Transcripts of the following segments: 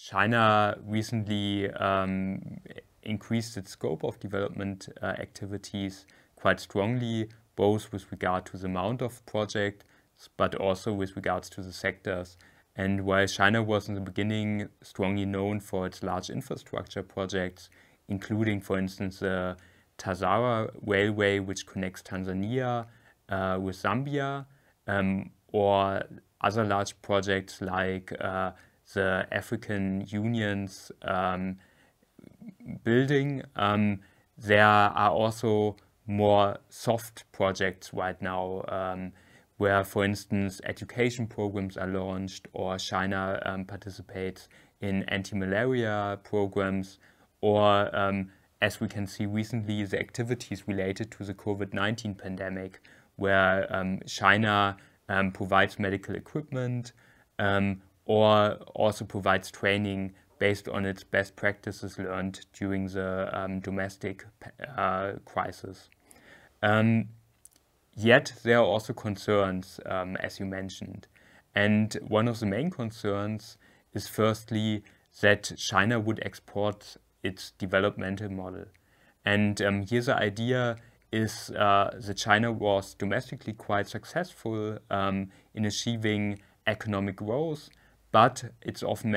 China recently increased its scope of development activities quite strongly, both with regard to the amount of projects, but also with regards to the sectors. And while China was in the beginning strongly known for its large infrastructure projects, including, for instance, the Tazara Railway, which connects Tanzania with Zambia, or other large projects like the African Union's building, there are also more soft projects right now, where, for instance, education programs are launched, or China participates in anti-malaria programs, or as we can see recently, the activities related to the COVID-19 pandemic, where China provides medical equipment or also provides training based on its best practices learned during the domestic crisis. Yet there are also concerns, as you mentioned. And one of the main concerns is firstly that China would export its developmental model. And here the idea is that China was domestically quite successful in achieving economic growth, but it's often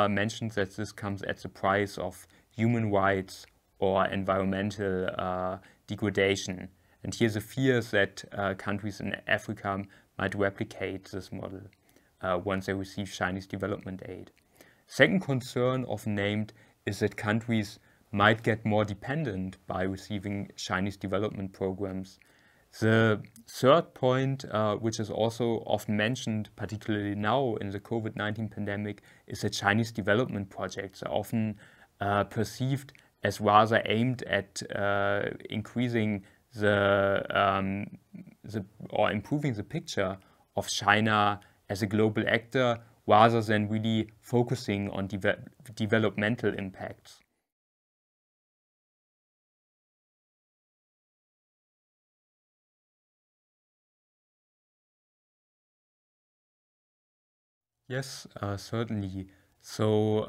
mentioned that this comes at the price of human rights or environmental degradation. And here the fear is that countries in Africa might replicate this model once they receive Chinese development aid. Second concern often named is that countries might get more dependent by receiving Chinese development programs. The third point, which is also often mentioned, particularly now in the COVID-19 pandemic, is that Chinese development projects are often perceived as rather aimed at increasing or improving the picture of China as a global actor, rather than really focusing on developmental impacts. Yes, certainly. So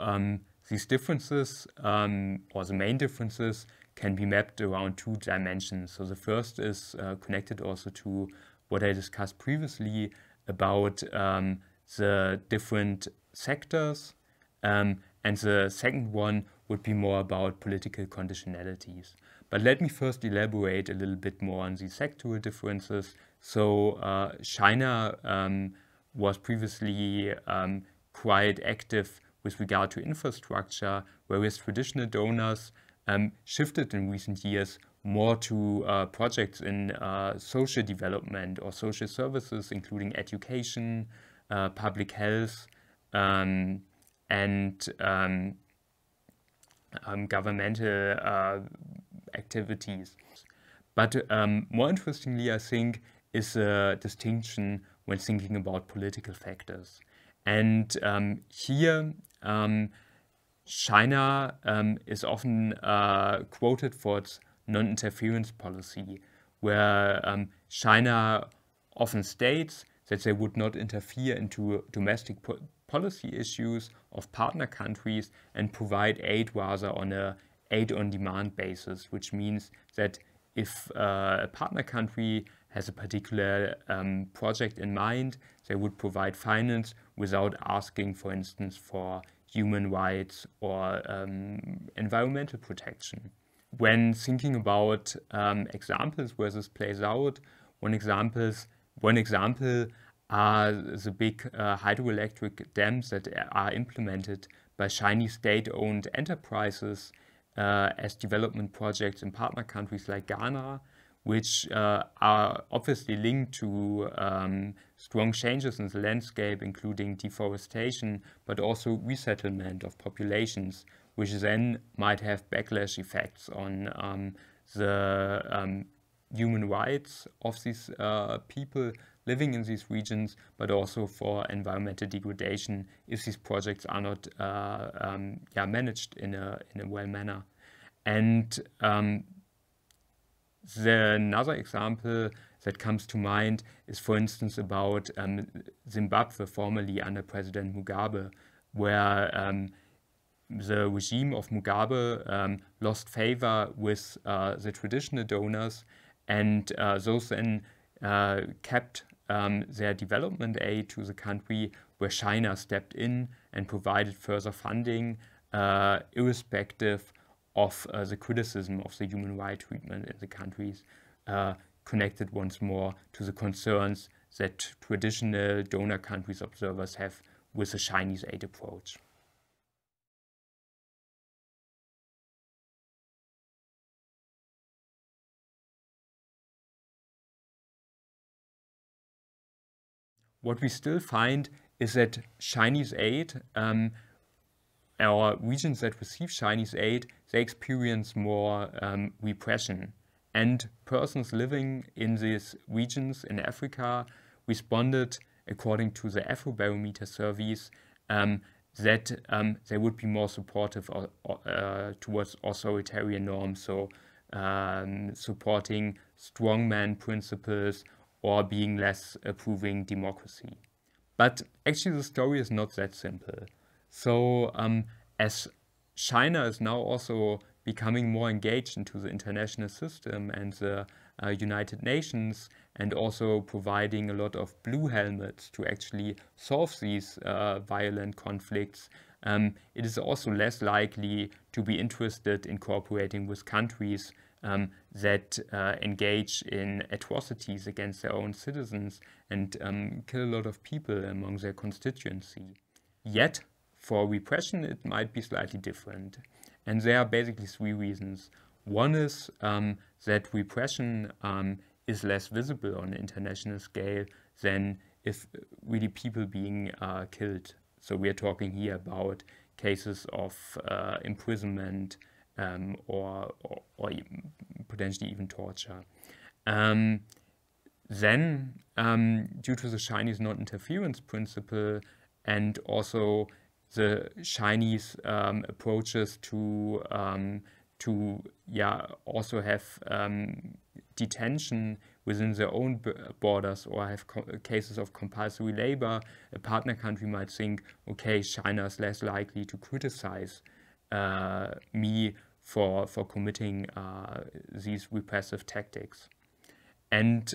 these differences, or the main differences, can be mapped around two dimensions. So the first is connected also to what I discussed previously about the different sectors. And the second one would be more about political conditionalities. But let me first elaborate a little bit more on these sectoral differences. So China was previously quite active with regard to infrastructure, whereas traditional donors shifted in recent years more to projects in social development or social services, including education, public health, and governmental activities. But more interestingly, I think, is a distinction when thinking about political factors. And here, China is often quoted for its non-interference policy, where China often states that they would not interfere into domestic policy issues of partner countries and provide aid rather on a aid-on-demand basis, which means that if a partner country has a particular project in mind, they would provide finance without asking, for instance, for human rights or environmental protection. When thinking about examples where this plays out, one example are the big hydroelectric dams that are implemented by Chinese state-owned enterprises as development projects in partner countries like Ghana, which are obviously linked to strong changes in the landscape, including deforestation, but also resettlement of populations, which then might have backlash effects on the human rights of these people living in these regions, but also for environmental degradation if these projects are not managed in a well manner. And another example that comes to mind is, for instance, about Zimbabwe, formerly under President Mugabe, where the regime of Mugabe lost favor with the traditional donors, and those then kept their development aid to the country, where China stepped in and provided further funding, irrespective of the criticism of the human rights treatment in the countries, connected once more to the concerns that traditional donor countries observers have with the Chinese aid approach. What we still find is that Chinese aid, or regions that receive Chinese aid, they experience more repression. And persons living in these regions in Africa responded, according to the Afrobarometer surveys, that they would be more supportive towards authoritarian norms, so supporting strongman principles or being less approving democracy. But actually the story is not that simple. So as China is now also becoming more engaged into the international system and the United Nations, and also providing a lot of blue helmets to actually solve these violent conflicts, it is also less likely to be interested in cooperating with countries that engage in atrocities against their own citizens and kill a lot of people among their constituency. Yet, for repression, it might be slightly different. And there are basically three reasons. One is that repression is less visible on an international scale than if really people being killed. So we are talking here about cases of imprisonment or potentially even torture. Then, due to the Chinese non-interference principle and also the Chinese approaches to also have detention within their own borders or have cases of compulsory labor, a partner country might think, okay, China is less likely to criticize me for committing these repressive tactics. And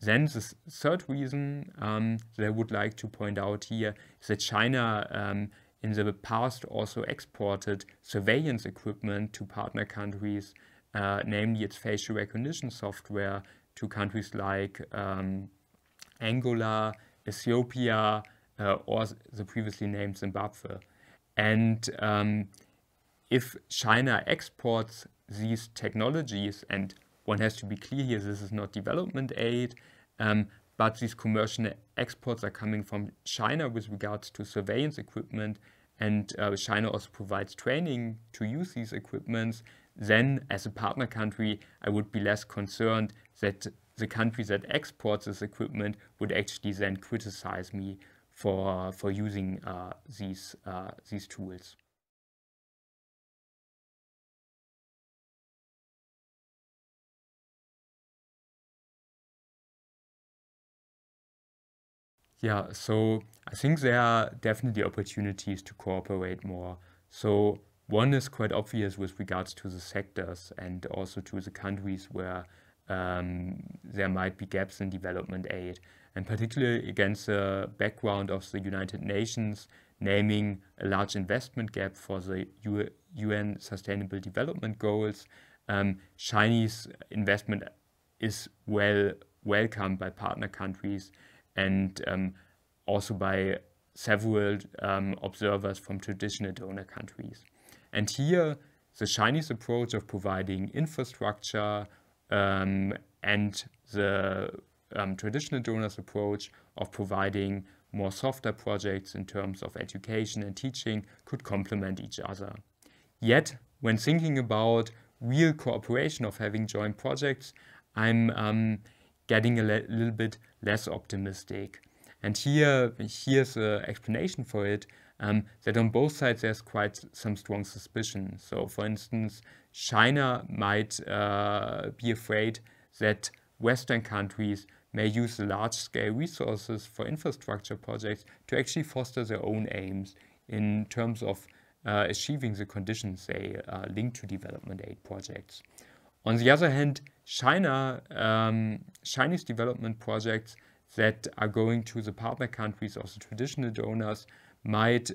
then the third reason that I would like to point out here is that China in the past also exported surveillance equipment to partner countries, namely its facial recognition software to countries like Angola, Ethiopia, or the previously named Zimbabwe. And if China exports these technologies, and one has to be clear here, this is not development aid, but these commercial exports are coming from China with regards to surveillance equipment, and China also provides training to use these equipments, then as a partner country, I would be less concerned that the country that exports this equipment would actually then criticize me for using these tools. Yeah, so I think there are definitely opportunities to cooperate more. So one is quite obvious with regards to the sectors and also to the countries where there might be gaps in development aid, and particularly against the background of the United Nations naming a large investment gap for the UN Sustainable Development Goals. Chinese investment is welcomed by partner countries and also by several observers from traditional donor countries. And here, the Chinese approach of providing infrastructure and the traditional donors' approach of providing more softer projects in terms of education and teaching could complement each other. Yet, when thinking about real cooperation of having joint projects, I'm getting a little bit less optimistic. And here's an explanation for it, that on both sides there's quite some strong suspicion. So for instance, China might be afraid that Western countries may use the large-scale resources for infrastructure projects to actually foster their own aims in terms of achieving the conditions they link to development aid projects. On the other hand, Chinese development projects that are going to the partner countries or the traditional donors might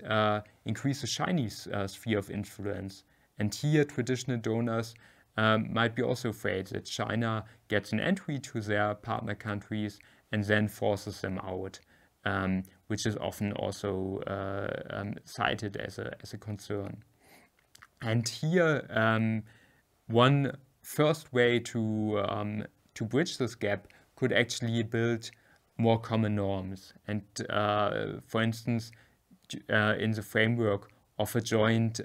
increase the Chinese sphere of influence. And here, traditional donors might be also afraid that China gets an entry to their partner countries and then forces them out, which is often also cited as a concern. And here, one first way to bridge this gap could actually build more common norms. And for instance, in the framework of a joint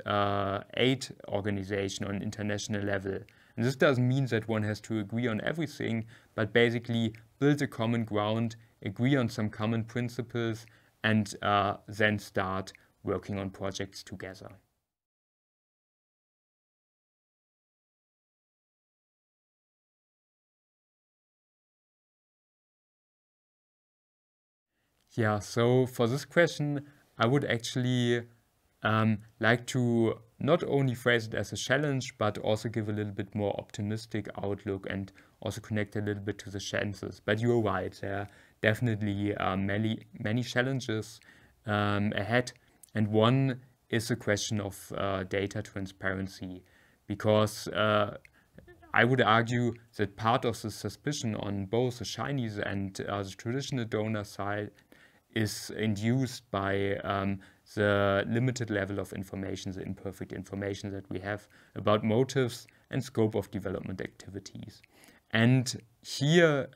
aid organization on international level. And this doesn't mean that one has to agree on everything, but basically build a common ground, agree on some common principles, and then start working on projects together. Yeah, so for this question, I would actually like to not only phrase it as a challenge, but also give a little bit more optimistic outlook and also connect a little bit to the chances. But you're right, there are definitely many challenges ahead. And one is the question of data transparency, because I would argue that part of the suspicion on both the Chinese and the traditional donor side is induced by the limited level of information, the imperfect information that we have about motives and scope of development activities. And here,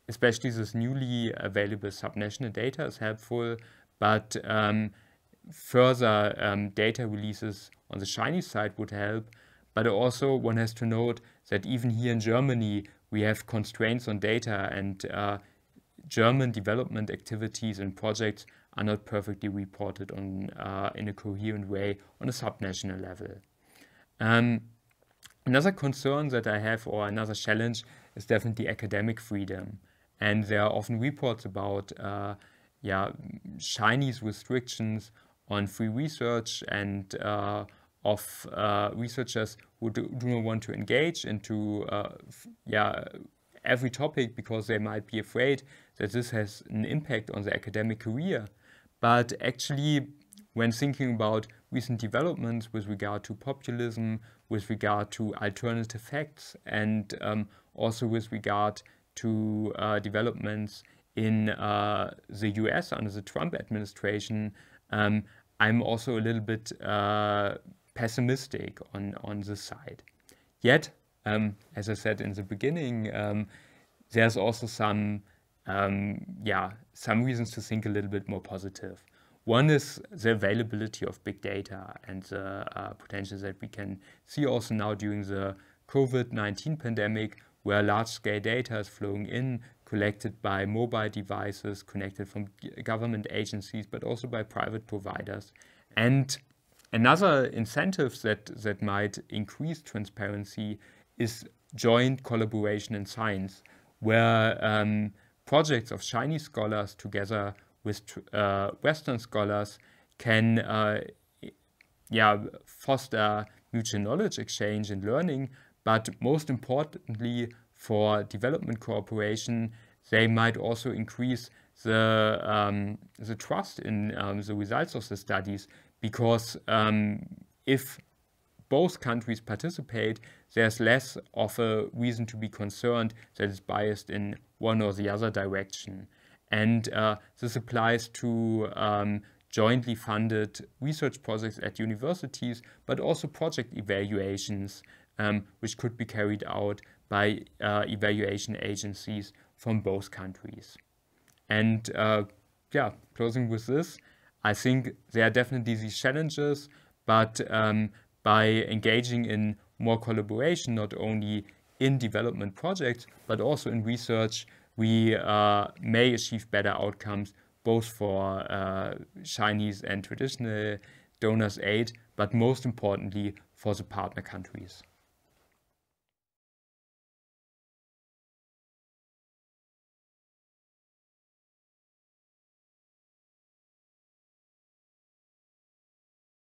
especially this newly available subnational data is helpful, but further data releases on the Chinese side would help. But also one has to note that even here in Germany, we have constraints on data, and German development activities and projects are not perfectly reported on in a coherent way on a subnational level. Another concern that I have, or another challenge, is definitely academic freedom. And there are often reports about Chinese restrictions on free research and of researchers who do not want to engage into every topic because they might be afraid that this has an impact on their academic career. But actually, when thinking about recent developments with regard to populism, with regard to alternative facts, and also with regard to developments in the US under the Trump administration, I'm also a little bit pessimistic on this side. Yet, as I said in the beginning, there's also some reasons to think a little bit more positive. One is the availability of big data and the potential that we can see also now during the COVID-19 pandemic, where large-scale data is flowing in, collected by mobile devices, connected from government agencies, but also by private providers. And another incentive that might increase transparency is joint collaboration in science, where projects of Chinese scholars together with Western scholars can foster mutual knowledge exchange and learning, but most importantly for development cooperation, they might also increase the trust in the results of the studies, because if both countries participate, there's less of a reason to be concerned that it's biased in one or the other direction. And this applies to jointly funded research projects at universities, but also project evaluations, which could be carried out by evaluation agencies from both countries. And closing with this, I think there are definitely these challenges, but by engaging in more collaboration, not only in development projects, but also in research, we may achieve better outcomes, both for Chinese and traditional donors' aid, but most importantly for the partner countries.